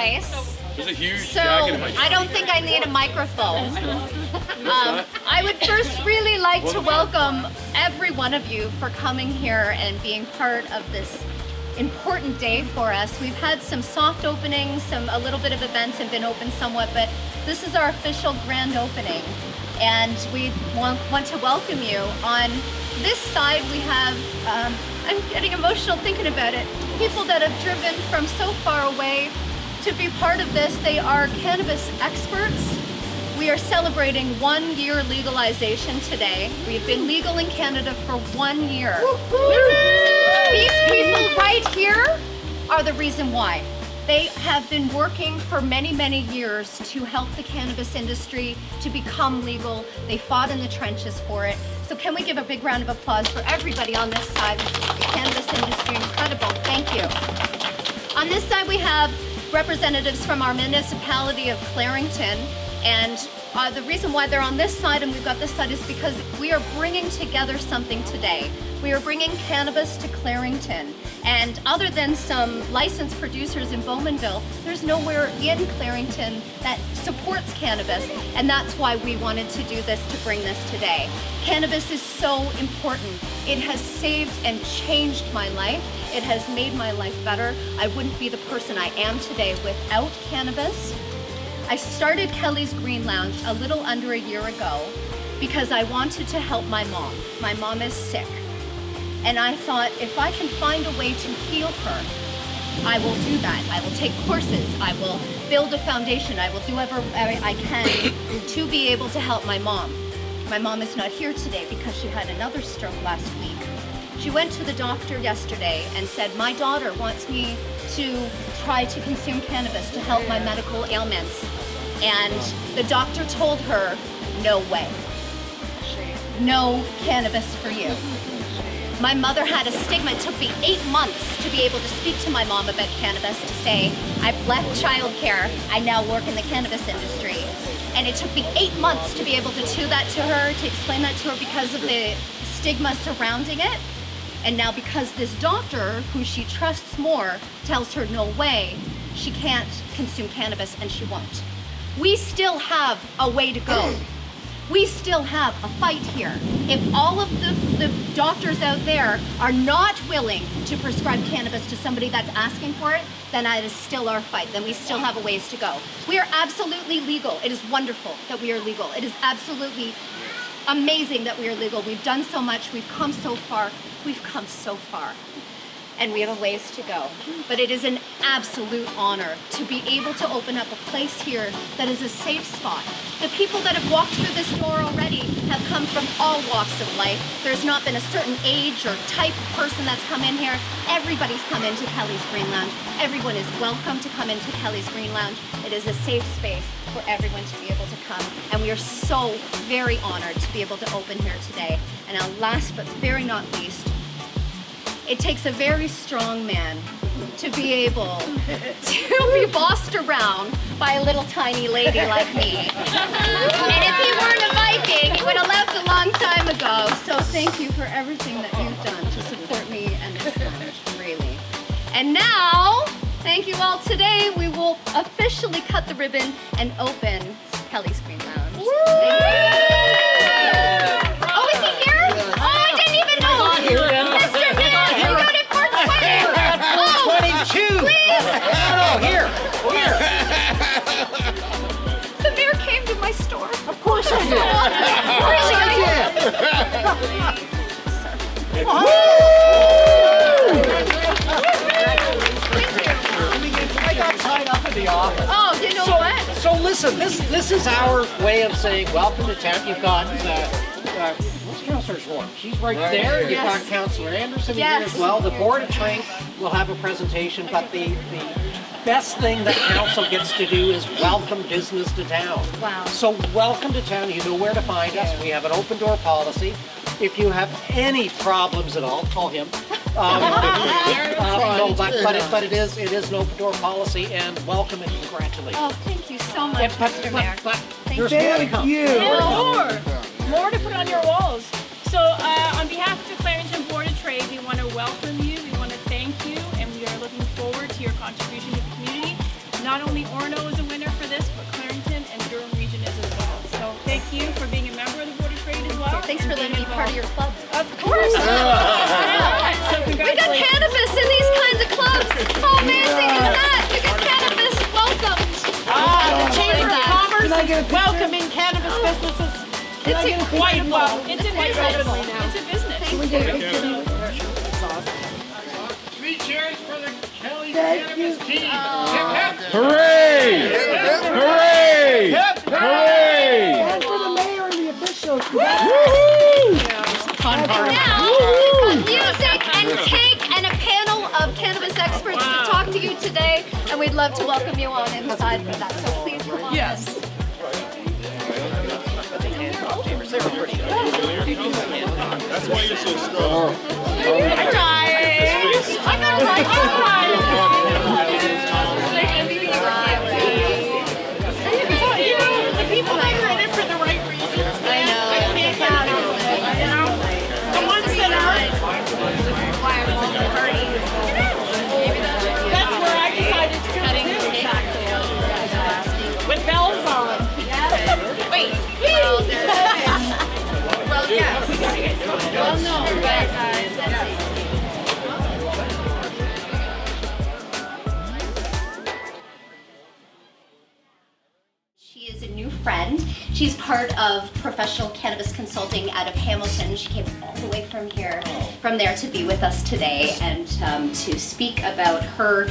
voice. There's a huge So jacket in my I don't think I need a microphone. I would first really like to welcome every one of you for coming here and being part of this important day for us. We've had some soft openings, a little bit of events have been open somewhat, but this is our official grand opening. And we want to welcome you. On this side we have, I'm getting emotional thinking about it, people that have driven from so far away to be part of this. They are cannabis experts. We are celebrating 1 year legalization today. We've been legal in Canada for 1 year. These people right here are the reason why. They have been working for many, many years to help the cannabis industry to become legal. They fought in the trenches for it. So can we give a big round of applause for everybody on this side? The cannabis industry, incredible, thank you. On this side we have representatives from our municipality of Clarington, and the reason why they're on this side and we've got this side is because we are bringing together something today. We are bringing cannabis to Clarington, and other than some licensed producers in Bowmanville, there's nowhere in Clarington that supports cannabis, and that's why we wanted to do this, to bring this today. Cannabis is so important. It has saved and changed my life. It has made my life better. I wouldn't be the person I am today without cannabis. I started Kelly's Green Lounge a little under a year ago because I wanted to help my mom. My mom is sick. And I thought, if I can find a way to heal her, I will do that. I will take courses. I will build a foundation. I will do whatever I can to be able to help my mom. My mom is not here today because she had another stroke last week. She went to the doctor yesterday and said, my daughter wants me to try to consume cannabis to help my medical ailments. And the doctor told her, no way. No cannabis for you. My mother had a stigma. It took me 8 months to be able to speak to my mom about cannabis, to say, I've left childcare, I now work in the cannabis industry. And it took me 8 months to be able to do that to her, to explain that to her because of the stigma surrounding it. And now because this doctor, who she trusts more, tells her no way, she can't consume cannabis and she won't. We still have a way to go. We still have a fight here. If all of the doctors out there are not willing to prescribe cannabis to somebody that's asking for it, then that is still our fight. Then we still have a ways to go. We are absolutely legal. It is wonderful that we are legal. It is absolutely amazing that we are legal. We've done so much. We've come so far. We've come so far. And we have a ways to go. But it is an absolute honor to be able to open up a place here that is a safe spot. The people that have walked through this door already have come from all walks of life. There's not been a certain age or type of person that's come in here. Everybody's come into Kelly's Green Lounge. Everyone is welcome to come into Kelly's Green Lounge. It is a safe space for everyone to be able to come. And we are so very honored to be able to open here today. And now last but very not least, it takes a very strong man to be able to be bossed around by a little tiny lady like me. And if he weren't a Viking, he would have left a long time ago. So thank you for everything that you've done to support me and this lounge, really. And now, thank you all. Today we will officially cut the ribbon and open Kelly's Green Lounge. Thank you. Oh, is he here? Oh, I didn't even know. Mr. Man, you got it for 20. Oh, 22. please. Oh, here. The mayor came to my store. Of course I did. Of course I did. I got tied up in the office. Oh, you know what? So listen, this is our way of saying welcome to town. You've got what's Councillor Schwartz? She's right there. You've got Councillor Anderson here as well. The Board of Trade will have a presentation, but the best thing that council gets to do is welcome business to town. Wow. So welcome to town. You know where to find us. We have an open door policy. If you have any problems at all, call him. No, but it is an open door policy, and welcome and congratulations. Oh, thank you so much, Mr. Mayor. But Thank there's you. more to come. More to put on your walls. So on behalf of the Clarington Board of Trade, we want to welcome you, we want to thank you, and we are looking forward to your contribution to the community, not only thanks for letting me be part of your club. Of course. So We got congratulations. cannabis in these kinds of clubs. How amazing is that? We got cannabis. Welcome. The Chamber of Commerce is welcoming cannabis businesses. It's incredible. It's a business. It's a business. Three cheers for the Kelly Cannabis team. Hooray! Hooray! Hooray! And for the mayor and the officials. Now, music and cake and a panel of cannabis experts to talk to you today, and we'd love to welcome you on inside for that. So please come on. Yes. That's why you're so strong. The people that are in it for the right reasons. I know. The ones that aren't. That's where I decided to come to. With bells on. Wait. Well, yes. Well, no, but she is a new friend. She's part of professional cannabis consulting out of Hamilton. She came all the way from there to be with us today and to speak about her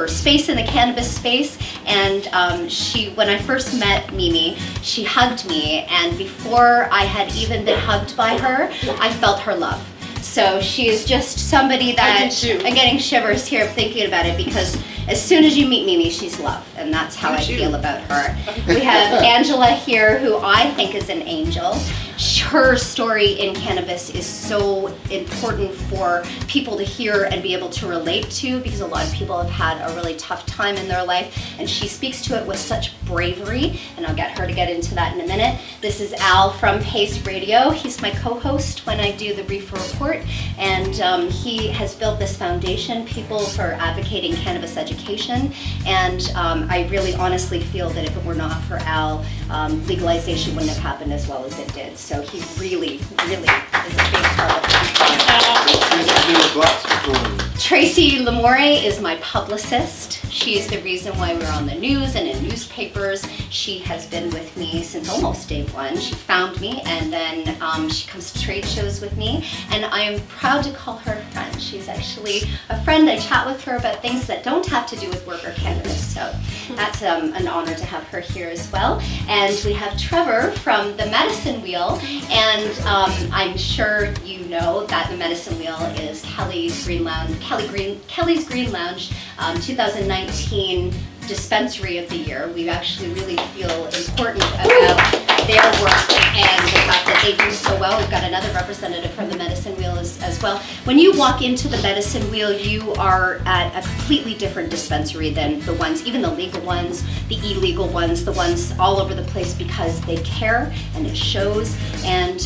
space in the cannabis space. And when I first met Mimi, she hugged me, and before I had even been hugged by her, I felt her love. So she is just somebody that I'm getting shivers here thinking about it, because as soon as you meet Mimi, she's love, and that's how I feel about her. We have Angela here, who I think is an angel. Her story in cannabis is so important for people to hear and be able to relate to, because a lot of people have had a really tough time in their life, and she speaks to it with such bravery, and I'll get her to get into that in a minute. This is Al from Pace Radio. He's my co-host when I do the Reefer Report, and he has built this foundation, People for Advocating Cannabis Education, and I really honestly feel that if it were not for Al, legalization wouldn't have happened as well as it did. So he really, really is a big part of it. Tracy Lamore is my publicist. She is the reason why we're on the news and in newspapers. She has been with me since almost day one. She found me, and then she comes to trade shows with me, and I am proud to call her a friend. She's actually a friend. I chat with her about things that don't have to do with work or cannabis, so that's an honor to have her here as well. And we have Trevor from the Medicine Wheel, and I'm sure you know that the Medicine Wheel is Kelly's Green Lounge 2019 dispensary of the year. We actually really feel important about their work and the fact that they do so well. We've got another representative from the Medicine Wheel as well. When you walk into the Medicine Wheel, you are at a completely different dispensary than the ones, even the legal ones, the illegal ones, the ones all over the place, because they care and it shows. And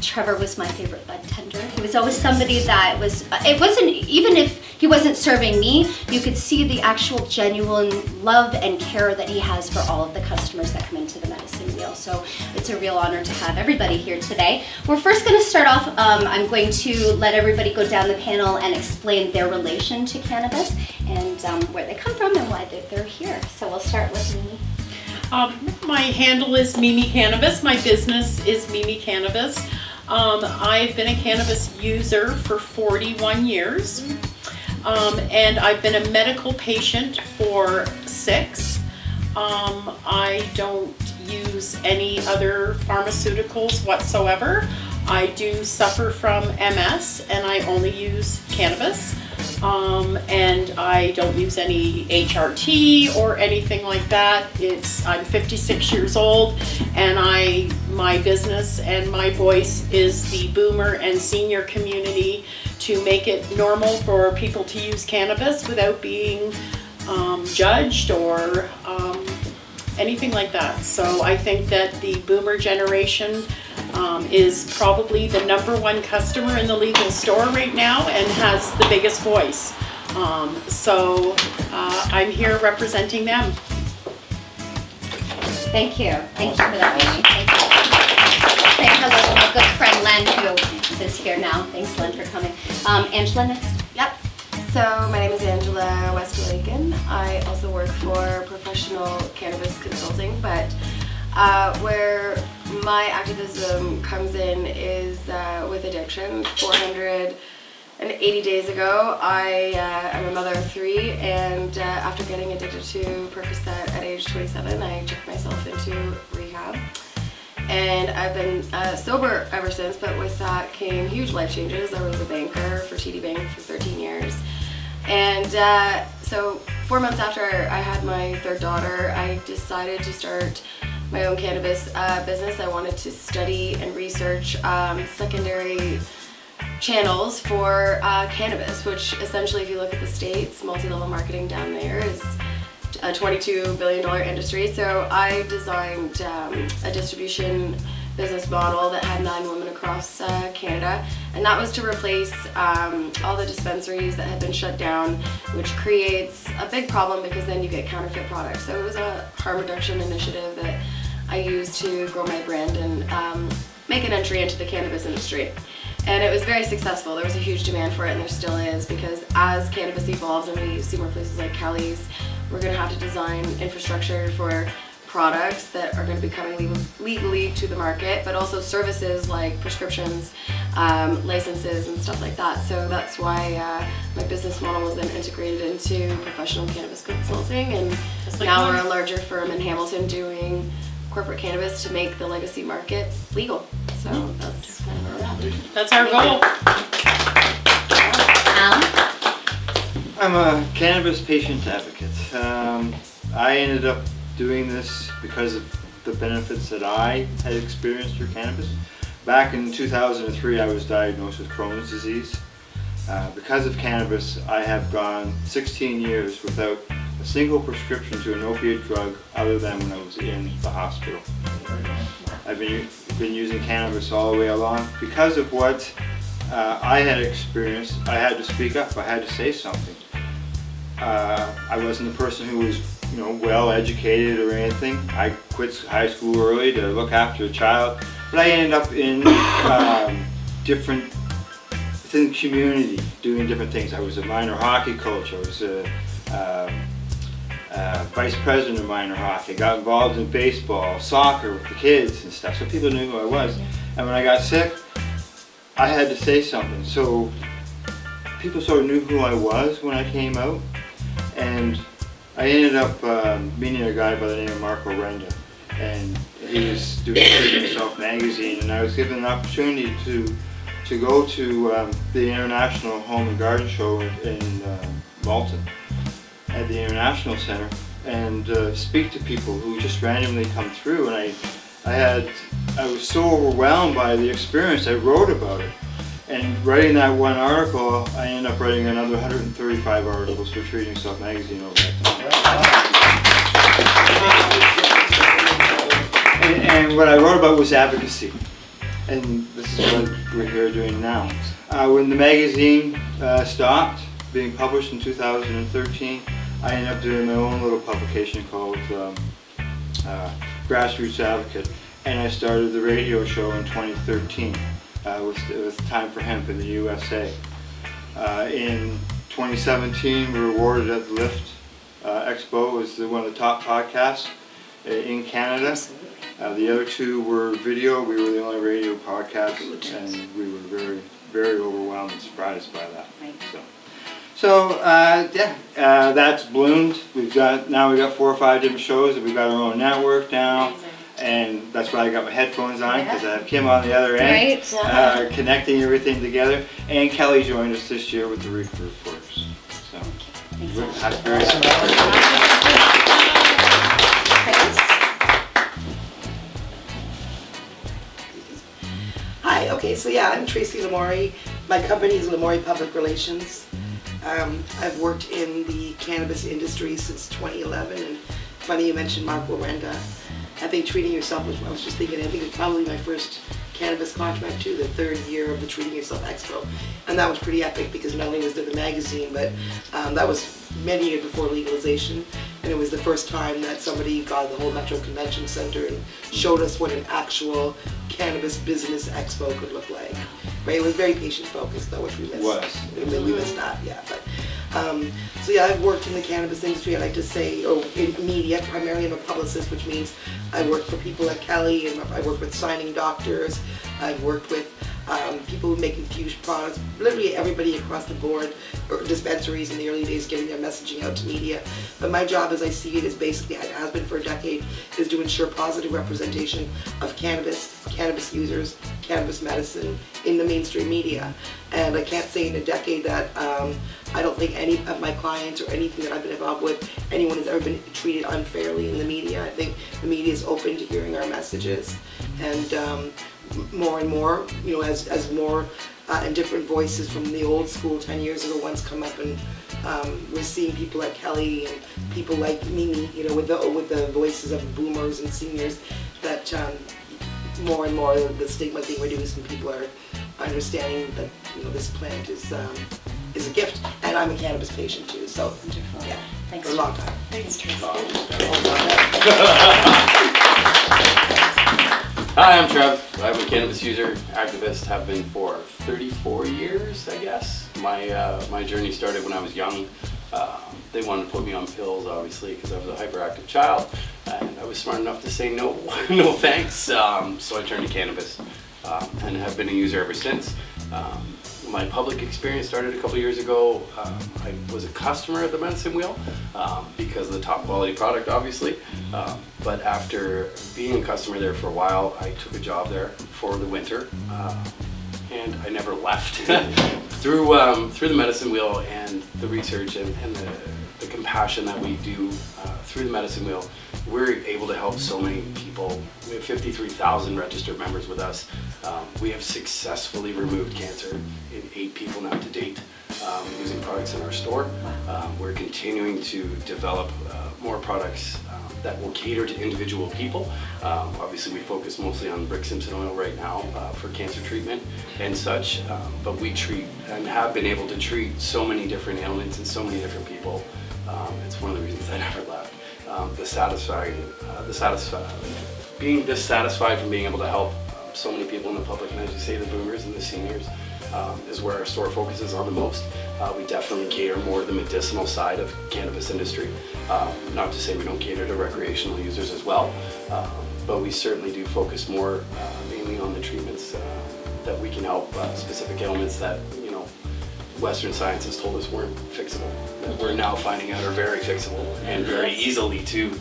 Trevor was my favorite bud tender. He was always somebody that was, it wasn't, even if he wasn't serving me, you could see the actual genuine love and care that he has for all of the customers that come into the Medicine Wheel. So it's a real honor to have everybody here today. We're first going to start off, I'm going to let everybody go down the panel and explain their relation to cannabis and where they come from and why they're here. So we'll start with Mimi. My handle is Mimi Cannabis. My business is Mimi Cannabis. I've been a cannabis user for 41 years. And I've been a medical patient for 6. I don't use any other pharmaceuticals whatsoever. I do suffer from MS, and I only use cannabis. And I don't use any HRT or anything like that. I'm 56 years old, and my business and my voice is the boomer and senior community, to make it normal for people to use cannabis without being judged or anything like that. So I think that the boomer generation is probably the #1 customer in the legal store right now and has the biggest voice. So I'm here representing them. Thank you. Thank you for that, Mimi. Thank you. Say hello to Angela next. Yep. So my name is Angela Westlaken. I also work for Professional Cannabis Consulting, but where my activism comes in is with addiction. 480 days ago, I am a mother of 3, and after getting addicted to Percocet at age 27, I checked myself into rehab. And I've been sober ever since, but with that came huge life changes. I was a banker for TD Bank for 13 years. And so 4 months after I had my 3rd daughter, I decided to start my own cannabis business. I wanted to study and research secondary channels for cannabis, which essentially, if you look at the States, multi-level marketing down there is a $22 billion industry. So I designed a distribution business model that had 9 women across Canada, and that was to replace all the dispensaries that had been shut down, which creates a big problem because then you get counterfeit products. So it was a harm reduction initiative that I used to grow my brand and make an entry into the cannabis industry. And it was very successful. There was a huge demand for it, and there still is, because as cannabis evolves and we see more places like Kelly's, we're going to have to design infrastructure for products that are going to be coming legally to the market, but also services like prescriptions, licenses, and stuff like that. So that's why my business model was then integrated into Professional Cannabis Consulting, and now we're a larger firm in Hamilton doing corporate cannabis to make the legacy market legal. So that's kind of where we're at. That's our goal. Alan? I'm a cannabis patient advocate. I ended up doing this because of the benefits that I had experienced through cannabis. Back in 2003, I was diagnosed with Crohn's disease. Because of cannabis, I have gone 16 years without a single prescription to an opiate drug other than when I was in the hospital. I've been using cannabis all the way along. Because of what I had experienced, I had to speak up. I had to say something. I wasn't the person who was, well educated or anything. I quit high school early to look after a child, but I ended up in within the community, doing different things. I was a minor hockey coach. I was a vice president of minor hockey. I got involved in baseball, soccer with the kids and stuff, so people knew who I was. And when I got sick, I had to say something. So people sort of knew who I was when I came out. And I ended up meeting a guy by the name of Marco Renda, and he was doing Treating Yourself magazine, and I was given an opportunity to go to the International Home and Garden Show in Malton at the International Center and speak to people who just randomly come through. And I was so overwhelmed by the experience, I wrote about it. And writing that one article, I ended up writing another 135 articles for Treating Yourself magazine over that time. And what I wrote about was advocacy. And this is what we're here doing now. When the magazine stopped being published in 2013, I ended up doing my own little publication called Grassroots Advocate. And I started the radio show in 2013. With Time for Hemp in the USA. In 2017, we were awarded at the Lift Expo as one of the top podcasts in Canada. The other 2 were video. We were the only radio podcast, and we were very, very overwhelmed and surprised by that. So that's bloomed. We've got 4 or 5 different shows, and we've got our own network now. And that's why I got my headphones on, because I have Kim on the other end, connecting everything together. And Kelly joined us this year with the Reefer Reporters. So, that's very Hi, okay, so I'm Tracy Lamori. My company is Lamori Public Relations. I've worked in the cannabis industry since 2011, and funny you mentioned Marco Renda. I think Treating Yourself was, I was just thinking, I think it's probably my first cannabis contract too, the 3rd year of the Treating Yourself Expo. And that was pretty epic because not only was there the magazine, but that was many years before legalization. And it was the first time that somebody got the whole Metro Convention Center and showed us what an actual cannabis business expo could look like. right? It was very patient focused though, which we missed. We missed that, yeah. But so yeah, I've worked in the cannabis industry. I like to say, in media. Primarily, I'm a publicist, which means I work for people like Kelly, and I work with signing doctors. I've worked with people who make infused products, literally everybody across the board, or dispensaries in the early days getting their messaging out to media. But my job, as I see it, is basically, it has been for a decade, is to ensure positive representation of cannabis users, cannabis medicine in the mainstream media. And I can't say in a decade that I don't think any of my clients or anything that I've been involved with, anyone has ever been treated unfairly in the media. I think the media is open to hearing our messages, and more and more, you know, as more and different voices from the old school 10 years ago ones come up, and we're seeing people like Kelly and people like Mimi, you know, with the voices of boomers and seniors, that more and more the stigma is being reduced, and people are understanding that, you know, this plant is a gift. And I'm a cannabis patient too, so yeah, Thanks, for a long time. Thanks, Tracy. Hi, I'm Trev. I'm a cannabis user, activist, have been for 34 years, I guess. My journey started when I was young. They wanted to put me on pills, obviously, because I was a hyperactive child, and I was smart enough to say no, no thanks. So I turned to cannabis, and have been a user ever since. My public experience started a couple years ago. I was a customer at the Medicine Wheel because of the top quality product, obviously. But after being a customer there for a while, I took a job there for the winter, and I never left. Through the Medicine Wheel and the research and the compassion that we do through the Medicine Wheel, we're able to help so many people. We have 53,000 registered members with us. We have successfully removed cancer in 8 people now to date using products in our store. We're continuing to develop more products that will cater to individual people. Obviously we focus mostly on Rick Simpson oil right now for cancer treatment and such, but we treat and have been able to treat so many different ailments and so many different people. It's one of the reasons I never left. Being dissatisfied from being able to help so many people in the public, and as you say, the boomers and the seniors, is where our store focuses on the most. We definitely cater more to the medicinal side of cannabis industry. Not to say we don't cater to recreational users as well, but we certainly do focus more mainly on the treatments that we can help specific ailments that, you know, Western science has told us weren't fixable, that we're now finding out are very fixable and very easily too.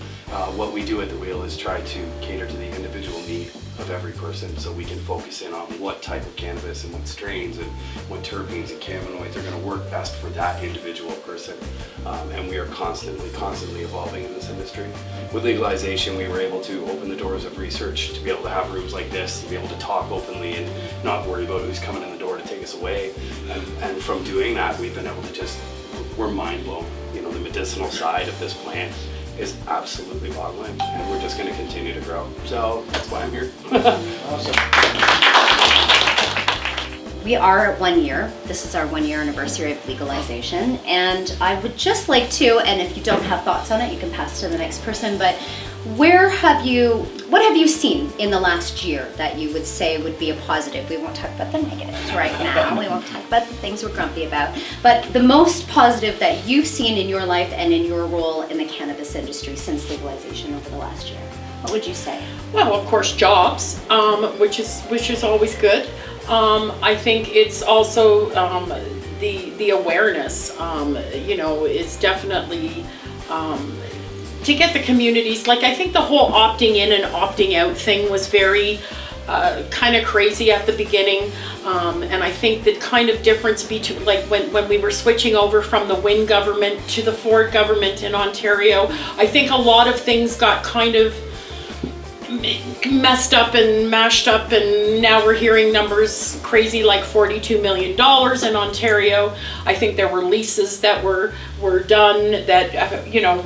What we do at the Wheel is try to cater to the individual need of every person, so we can focus in on what type of cannabis and what strains and what terpenes and cannabinoids are going to work best for that individual person. And we are constantly evolving in this industry. With legalization, we were able to open the doors of research to be able to have rooms like this, to be able to talk openly and not worry about who's coming in the door to take us away. And from doing that, we've been able to we're mind blown. You know, the medicinal side of this plant is absolutely boggling, and we're just going to continue to grow. So that's why I'm here. Awesome. We are at 1 year. This is our 1 year anniversary of legalization, and I would just like to, and if you don't have thoughts on it, you can pass to the next person, but what have you seen in the last year that you would say would be a positive? We won't talk about the negatives right now. We won't talk about the things we're grumpy about, but the most positive that you've seen in your life and in your role in the cannabis industry since legalization over the last year. What would you say? Well, of course, jobs, which is always good. I think it's also the awareness. You know, it's definitely to get the communities. Like, I think the whole opting in and opting out thing was very kind of crazy at the beginning, and I think the kind of difference between, like, when we were switching over from the Wynne government to the Ford government in Ontario, I think a lot of things got kind of messed up and mashed up, and now we're hearing numbers crazy like $42 million in Ontario. I think there were leases that were done that you know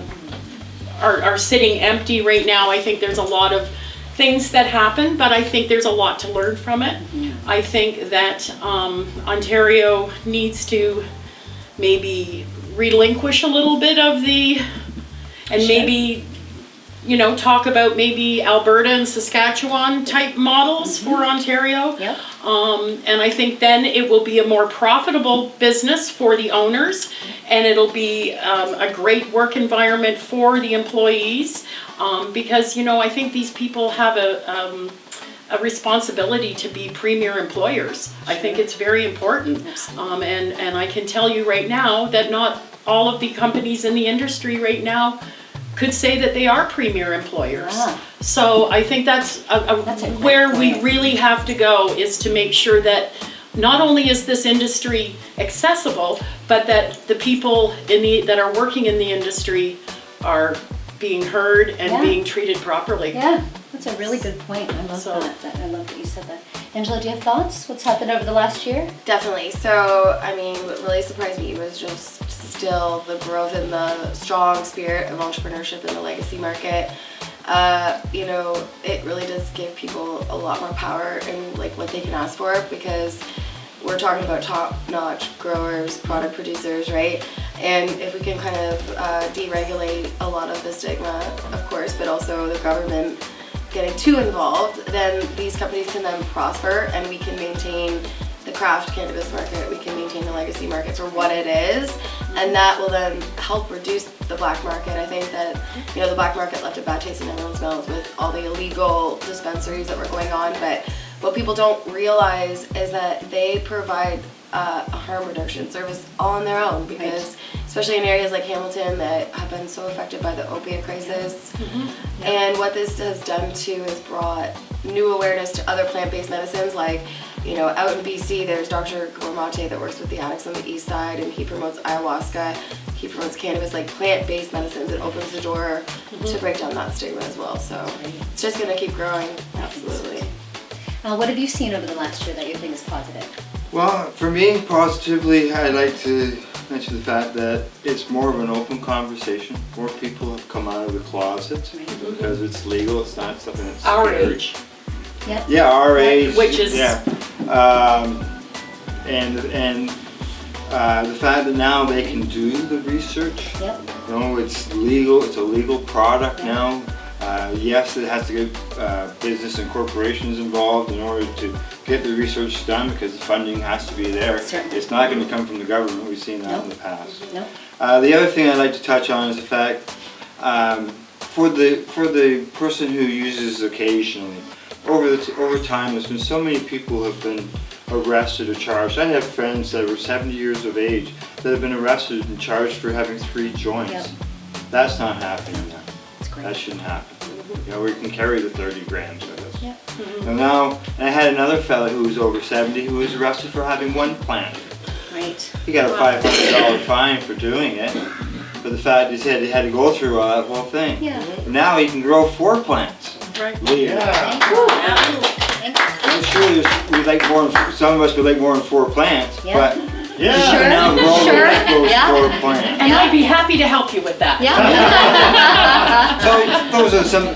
are sitting empty right now. I think there's a lot of things that happen, but I think there's a lot to learn from it. I think that Ontario needs to maybe relinquish a little bit of the, and maybe you know, talk about maybe Alberta and Saskatchewan type models for Ontario. Yep. And I think then it will be a more profitable business for the owners, and it'll be a great work environment for the employees, because, you know, I think these people have a responsibility to be premier employers. I think it's very important. And I can tell you right now that not all of the companies in the industry right now could say that they are premier employers. So I think that's where we really have to go, is to make sure that not only is this industry accessible, but that the people that are working in the industry are being heard and being treated properly. Yeah, that's a really good point. I love that. I love that you said that. Angela, do you have thoughts? What's happened over the last year? Definitely. So, I mean, what really surprised me was just still the growth and the strong spirit of entrepreneurship in the legacy market. You know, it really does give people a lot more power in like what they can ask for, because we're talking about top-notch growers, product producers, right? And if we can kind of deregulate a lot of the stigma, of course, but also the government getting too involved, then these companies can then prosper, and we can maintain the craft cannabis market, we can maintain the legacy market for what it is, and that will then help reduce the black market. I think that, you know, the black market left a bad taste in everyone's mouth with all the illegal dispensaries that were going on, but what people don't realize is that they provide a harm reduction service on their own, because especially in areas like Hamilton that have been so affected by the opiate crisis. And what this has done too is brought new awareness to other plant-based medicines. Like, you know, out in BC there's Dr. Gourmate that works with the addicts on the east side, and he promotes ayahuasca, he promotes cannabis, like plant-based medicines. It opens the door to break down that stigma as well. So it's just going to keep growing. Absolutely. What have you seen over the last year that you think is positive? Well, for me, positively, I'd like to mention the fact that it's more of an open conversation. More people have come out of the closet because it's legal. It's not something that's Our scary. age. Yep. Yeah, our age. Which is and the fact that now they can do the research. Yep. You know, it's legal. It's a legal product now. Yes, it has to get business and corporations involved in order to get the research done, because the funding has to be there. Certainly. It's not going to come from the government. We've seen that in the past. No. The other thing I'd like to touch on is the fact for the person who uses occasionally, over time, there's been so many people who have been arrested or charged. I have friends that were 70 years of age that have been arrested and charged for having 3 joints. Yep. That's not happening now. That's great. That shouldn't happen. You know, we can carry the 30 grams of this. Yep. And now, and I had another fella who was over 70 who was arrested for having 1 plant. Right. He got a $500 fine for doing it, but the fact is he had to go through all that whole thing. Yeah. But now he can grow 4 plants. Right. Legally. Thank you. Thank you. I'm sure we'd like more. Some of us would like more than 4 plants, Yeah. but Yeah. you can now grow those Yeah. 4 plants. And I'd be happy to help you with that. Yeah. So those are some.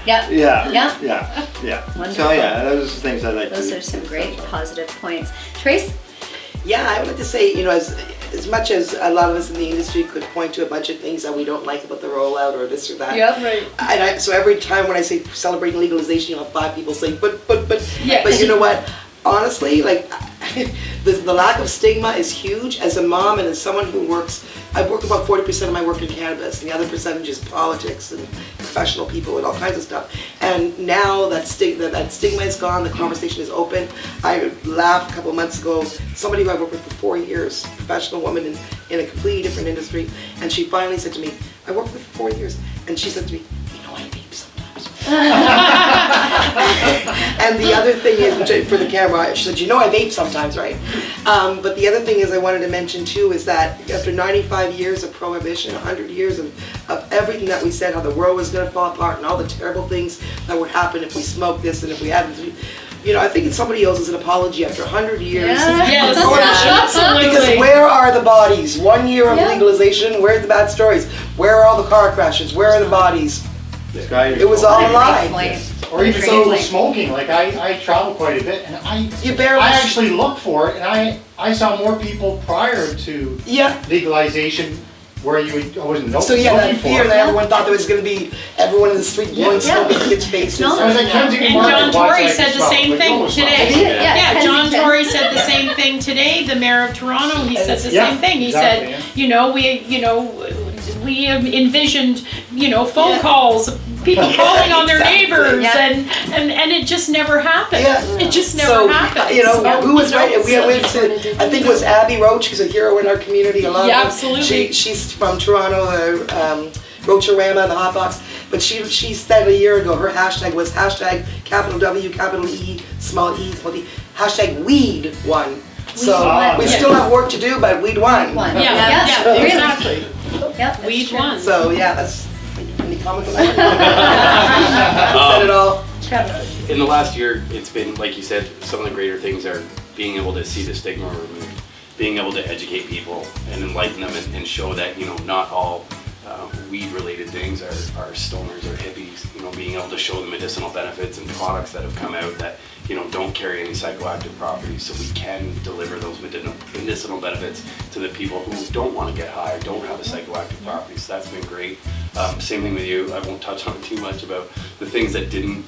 Yep. Yeah. Yeah. So Wonderful. yeah, those are things I'd like to. Those are some great positive points. Trace? Yeah, I would like to say, you know, as much as a lot of us in the industry could point to a bunch of things that we don't like about the rollout or this or that. Yep. Right. So every time when I say celebrating legalization, you'll have 5 people say, but. Yeah. But you know what? Honestly, like, the lack of stigma is huge. As a mom and as someone who works, I work about 40% of my work in cannabis, and the other percentage is politics and professional people and all kinds of stuff. And now that stigma is gone, the conversation is open. I laughed a couple of months ago, somebody who I worked with for 4 years, professional woman in a completely different industry, and she finally said to me, I worked with her for 4 years, and she said to me, you know, I vape sometimes. And the other thing is, which for the camera, she said, you know I vape sometimes, right? But the other thing is I wanted to mention too is that after 95 years of prohibition, 100 years of everything that we said, how the world was going to fall apart and all the terrible things that would happen if we smoked this and if we hadn't, you know, I think somebody owes us an apology after 100 years. Yes, Because absolutely. where are the bodies? 1 year of Yeah. legalization, where's the bad stories? Where are all the car crashes? Where are the bodies? This guy is It was all a Great lie. point. Or even Great people point. smoking, like I travel quite a bit, and You barely. I actually looked for it, and I saw more people prior to Yeah. legalization where you wasn't known So yeah, that before. fear that everyone thought there was going to be everyone in the street blowing smoke in kids' faces. No. I was like, Kensington And Market John wants Tory like said the smoke, same but thing no one smokes. today. Yeah, John Kensington. Tory said the same thing today. The mayor of Toronto, he said the Yeah, same thing. He exactly, said, we envisioned, phone calls, people calling on their Exactly. neighbors, Yeah. and it just never happened. Yeah. It just never So, happened. who was right? And we went to, I think it was Abby Roach, who's a hero in our community. A lot Yeah, of absolutely. She's from Toronto, Roach-A-Rama and the Hot Box. But she said a year ago, her hashtag was hashtag capital W, capital E, small e, hashtag weed won. So won. we still have work to do, but weed won. One. Yeah, really. exactly. Yep, that's Weed true. won. So yeah, that's, any comments on that? Said it all. In the last year, it's been, like you said, some of the greater things are being able to see the stigma removed, being able to educate people and enlighten them and show that, not all weed-related things are stoners or hippies, being able to show the medicinal benefits and products that have come out that, don't carry any psychoactive properties, so we can deliver those medicinal benefits to the people who don't want to get high or don't have the psychoactive properties. So that's been great. Same thing with you. I won't touch on it too much about the things that didn't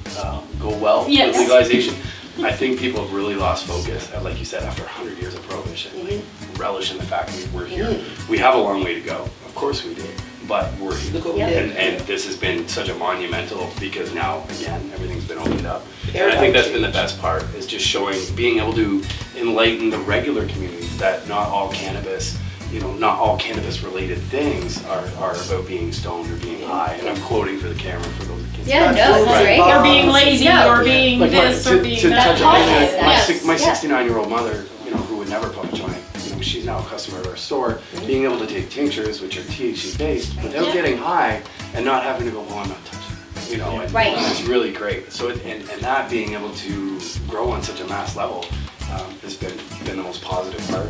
go well with legalization. I think people have really lost focus, like you said, after 100 years of prohibition, relish in the fact that we're here. We have a long way to go. Of course we do. But we're here. Look what we did. And this has been such a monumental, because now, again, everything's been opened up. And I think that's been the best part, is just being able to enlighten the regular communities that not all cannabis, not all cannabis related things are about being stoned or being high. And I'm quoting for the camera for those kids. Yeah, no, that's great. Or being lazy, No. or being But this, or being to that. touch on Yes, that, my yes. 69-year-old mother, who would never puff a joint, she's now a customer of our store, being able to take tinctures, which are THC based, without getting high and not having to go, well, I'm not touching, and Right. it's really great. So, and that being able to grow on such a mass level has been the most positive part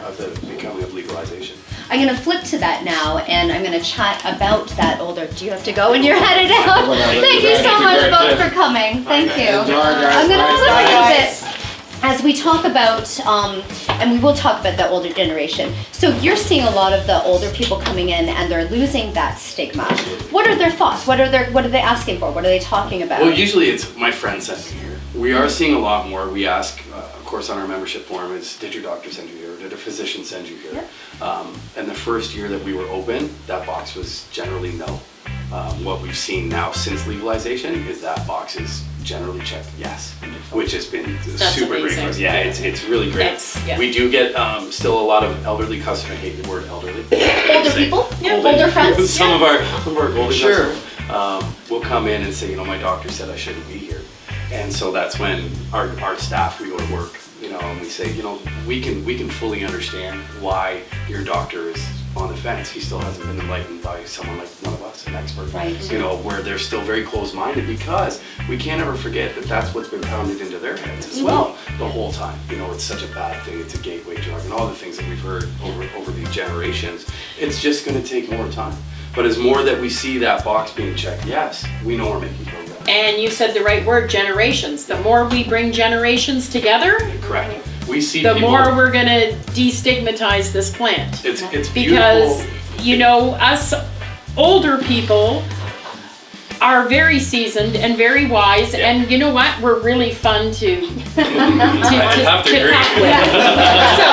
of the becoming of legalization. I'm going to flip to that now, and I'm going to chat about that older. Do you have to go when you're headed out? Thank you so much both for coming. Thank you. I'm going to flip a little bit as we talk about, and we will talk about the older generation. So you're seeing a lot of the older people coming in, and they're losing that stigma. What are their thoughts? What are they asking for? What are they talking about? Well, usually it's my friend sent me here. We are seeing a lot more. We ask, of course, on our membership form is, did your doctor send you here? Did a physician send you here? And the first year that we were open, that box was generally no. What we've seen now since legalization is that box is generally checked yes, which has been super great for us. Yeah, it's really great. Yes, yeah. We do get still a lot of elderly customers. I hate the word elderly. Older people? Older friends? Some of our older customers will come in and say, my doctor said I shouldn't be here. And so that's when our staff, we go to work, and we say, we can fully understand why your doctor is on the fence. He still hasn't been enlightened by someone like one of us, an expert. Right. Where they're still very closed-minded, because we can't ever forget that that's what's been pounded into their heads as well the whole time. It's such a bad thing. It's a gateway drug, and all the things that we've heard over these generations. It's just going to take more time. But as more that we see that box being checked, yes, we know we're making progress. And you said the right word, generations. The more we bring generations together, Correct. We see the people, more we're going to destigmatize this plant. It's Because, beautiful. Us older people are very seasoned and very wise, and you know what? We're really fun to have to agree. pack with. So,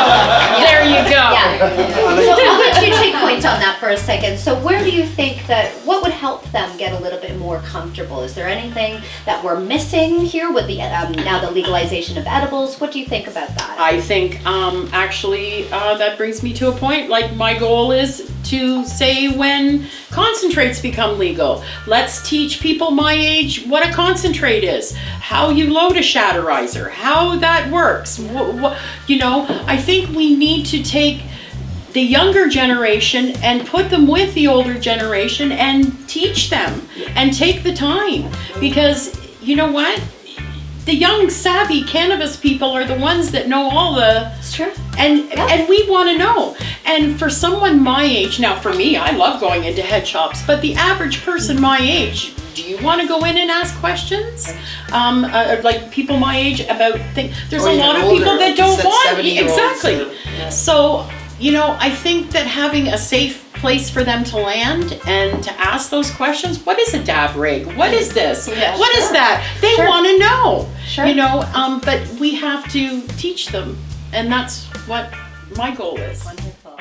there you go. Yeah. So I'll let you take points on that for a second. So where do you think what would help them get a little bit more comfortable? Is there anything that we're missing here with the now the legalization of edibles? What do you think about that? I think actually that brings me to a point. Like, my goal is to say, when concentrates become legal, let's teach people my age what a concentrate is, how you load a shatterizer, how that works. I think we need to take the younger generation and put them with the older generation and teach them and take the time, because you know what? The young, savvy cannabis people are the ones that know all the... It's true. And we want to know. And for someone my age, now for me, I love going into head shops, but the average person my age, do you want to go in and ask questions? Like people my age about things. There's a lot of people that don't want. Exactly. So, I think that having a safe place for them to land and to ask those questions. What is a dab rig? What is this? Yeah, what is sure. that? They Sure. want to know. Sure. You know, but we have to teach them, and that's what my goal is. Wonderful.